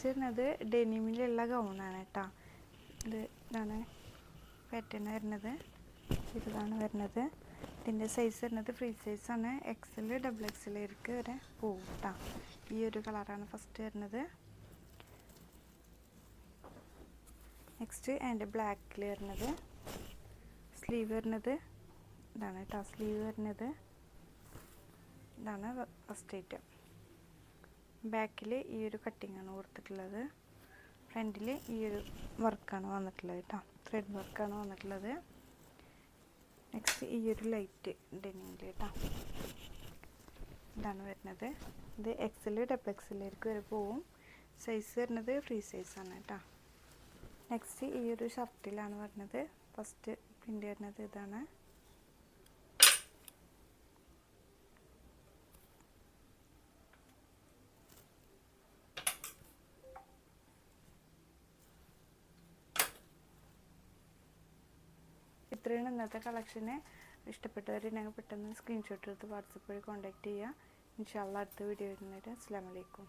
Next വരുന്നത് ഡെനിമിലുള്ള ഗൗണാണ് കേട്ടോ. ഇതാണ് പാറ്റേൺ വരുന്നത്, ഇതാണ് വരുന്നത്. ഇതിൻ്റെ സൈസ് വരുന്നത് ഫ്രീ സൈസാണ്. XL XXL വരെ പോകും കേട്ടോ. ഈ ഒരു കളറാണ് ഫസ്റ്റ് വരുന്നത്. നെക്സ്റ്റ് അതിൻ്റെ ബ്ലാക്കിൽ വരുന്നത് സ്ലീവ് വരുന്നത് ഇതാണ് കേട്ടോ. സ്ലീവ് വരുന്നത് ഇതാണ് ഫസ്റ്റ് ഐറ്റം. ബാക്കിൽ ഈ ഒരു കട്ടിങ്ങാണ് കൊടുത്തിട്ടുള്ളത്. ഫ്രണ്ടിൽ ഈ ഒരു വർക്കാണ് വന്നിട്ടുള്ളത് കേട്ടോ. ത്രെഡ് വർക്കാണ് വന്നിട്ടുള്ളത്. നെക്സ്റ്റ് ഈ ഒരു ലൈറ്റ് ഡെനിമിൽ കേട്ടോ, ഇതാണ് വരുന്നത്. ഇത് XL XXL വരെ പോവും. സൈസ് വരുന്നത് ഫ്രീ സൈസാണ് കേട്ടോ. നെക്സ്റ്റ് ഈ ഒരു ഷർട്ടിലാണ് വരുന്നത്. ഫസ്റ്റ് പ്രിൻ്റ് വരുന്നത് ഇതാണ്. ഇത്രയാണ് ഇന്നത്തെ കളക്ഷന്. ഇഷ്ടപ്പെട്ടവരുണ്ടെങ്കിൽ പെട്ടെന്ന് സ്ക്രീൻഷോട്ട് എടുത്ത് വാട്സപ്പ് വഴി കോൺടാക്റ്റ് ചെയ്യുക. ഇൻഷാ അല്ലാഹ് അടുത്ത വീഡിയോ വരുന്നവരെ അസ്സലാമു അലൈക്കും.